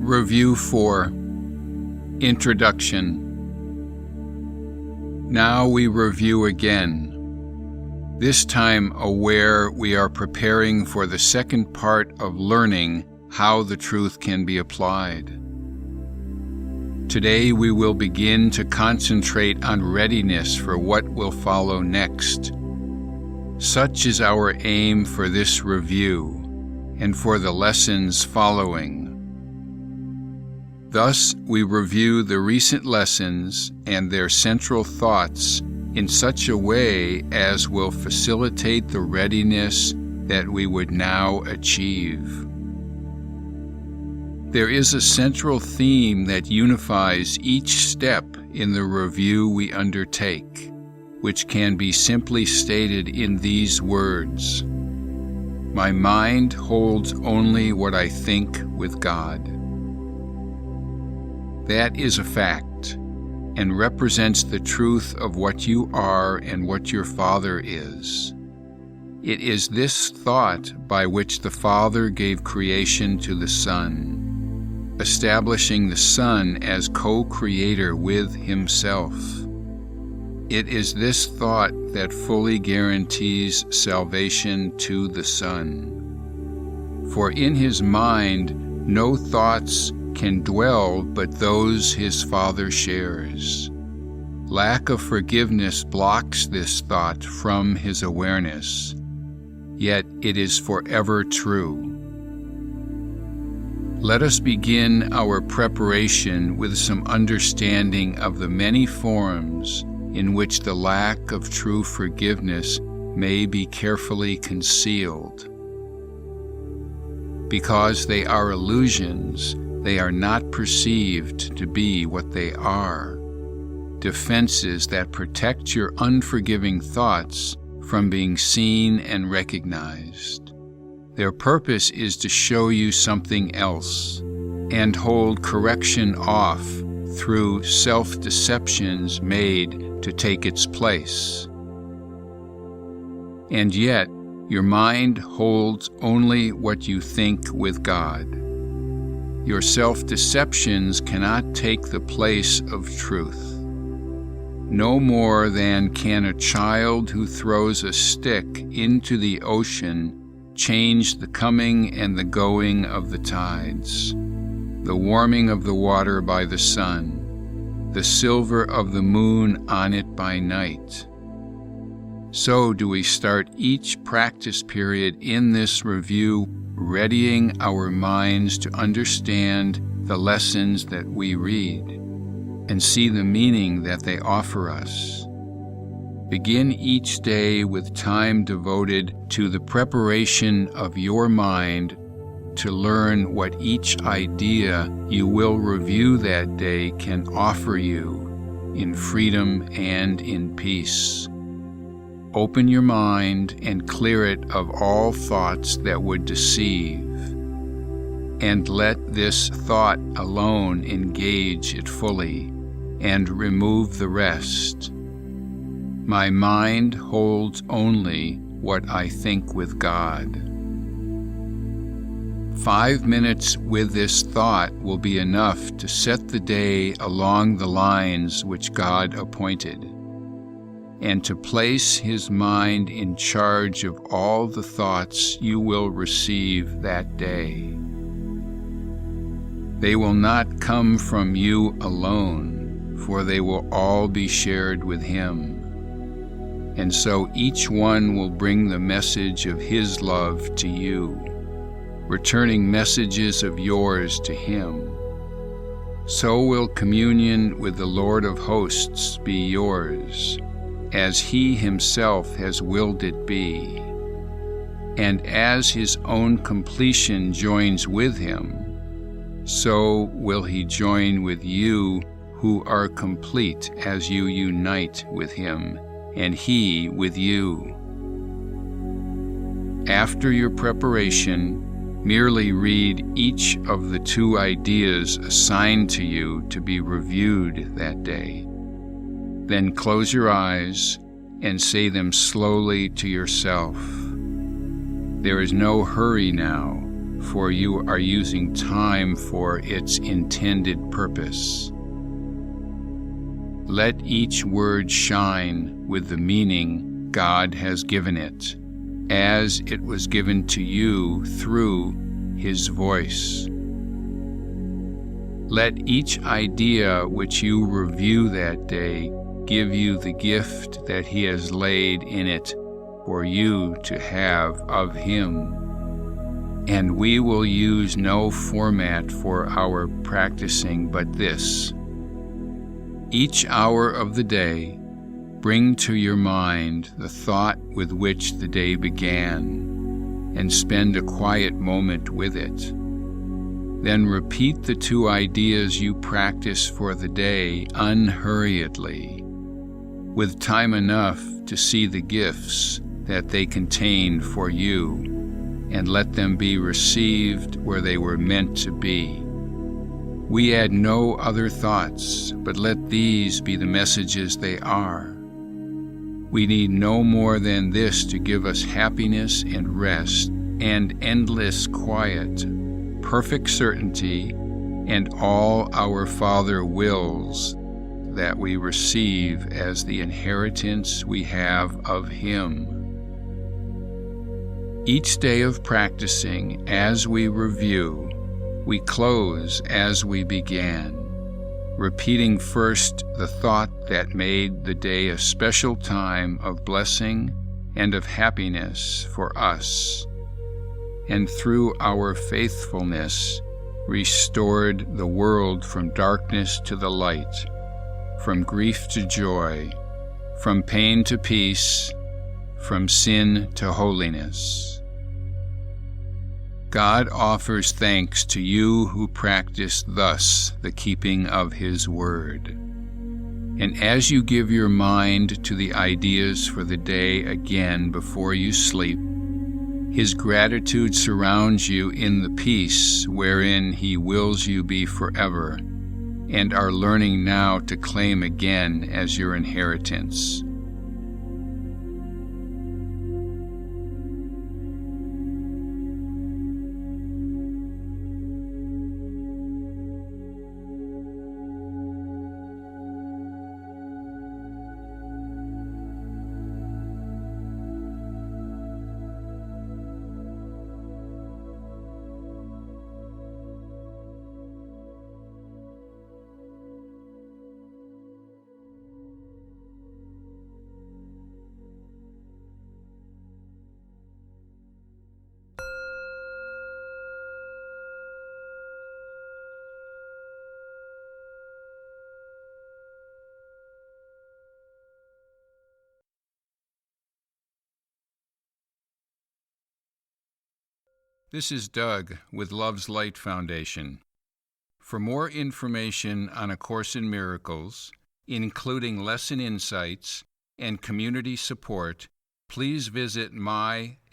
Review 4. Introduction. Now we review again, this time aware we are preparing for the second part of learning how the truth can be applied. Today we will begin to concentrate on readiness for what will follow next. Such is our aim for this review and for the lessons following. Thus, we review the recent lessons and their central thoughts in such a way as will facilitate the readiness that we would now achieve. There is a central theme that unifies each step in the review we undertake, which can be simply stated in these words: My mind holds only what I think with God. That is a fact, and represents the truth of what you are and what your Father is. It is this thought by which the Father gave creation to the Son, establishing the Son as co-creator with Himself. It is this thought that fully guarantees salvation to the Son. For in His mind, no thoughts can dwell but those His Father shares. Lack of forgiveness blocks this thought from His awareness, yet it is forever true. Let us begin our preparation with some understanding of the many forms in which the lack of true forgiveness may be carefully concealed. Because they are illusions, they are not perceived to be what they are, defenses that protect your unforgiving thoughts from being seen and recognized. Their purpose is to show you something else and hold correction off through self-deceptions made to take its place. And yet, your mind holds only what you think with God. Your self-deceptions cannot take the place of truth. No more than can a child who throws a stick into the ocean change the coming and the going of the tides, the warming of the water by the sun, the silver of the moon on it by night. So do we start each practice period in this review, readying our minds to understand the lessons that we read and see the meaning that they offer us. Begin each day with time devoted to the preparation of your mind to learn what each idea you will review that day can offer you in freedom and in peace. Open your mind and clear it of all thoughts that would deceive, and let this thought alone engage it fully and remove the rest. My mind holds only what I think with God. 5 minutes with this thought will be enough to set the day along the lines which God appointed, and to place His mind in charge of all the thoughts you will receive that day. They will not come from you alone, for they will all be shared with Him. And so each one will bring the message of His love to you, returning messages of yours to Him. So will communion with the Lord of hosts be yours, as He Himself has willed it be. And as His own completion joins with Him, so will He join with you who are complete as you unite with Him, and He with you. After your preparation, merely read each of the 2 ideas assigned to you to be reviewed that day. Then close your eyes and say them slowly to yourself. There is no hurry now, for you are using time for its intended purpose. Let each word shine with the meaning God has given it, as it was given to you through His voice. Let each idea which you review that day give you the gift that He has laid in it for you to have of Him. And we will use no format for our practicing but this. Each hour of the day, bring to your mind the thought with which the day began, and spend a quiet moment with it. Then repeat the 2 ideas you practice for the day unhurriedly, with time enough to see the gifts that they contain for you, and let them be received where they were meant to be. We add no other thoughts, but let these be the messages they are. We need no more than this to give us happiness and rest and endless quiet, perfect certainty, and all our Father wills that we receive as the inheritance we have of Him. Each day of practicing, as we review, we close as we began, repeating first the thought that made the day a special time of blessing and of happiness for us, and through our faithfulness restored the world from darkness to the light, from grief to joy, from pain to peace, from sin to holiness. God offers thanks to you who practice thus the keeping of His word. And as you give your mind to the ideas for the day again before you sleep, His gratitude surrounds you in the peace wherein He wills you be forever, and are learning now to claim again as your inheritance. This is Doug with Love's Light Foundation. For more information on A Course in Miracles, including lesson insights and community support, please visit myACIM.com.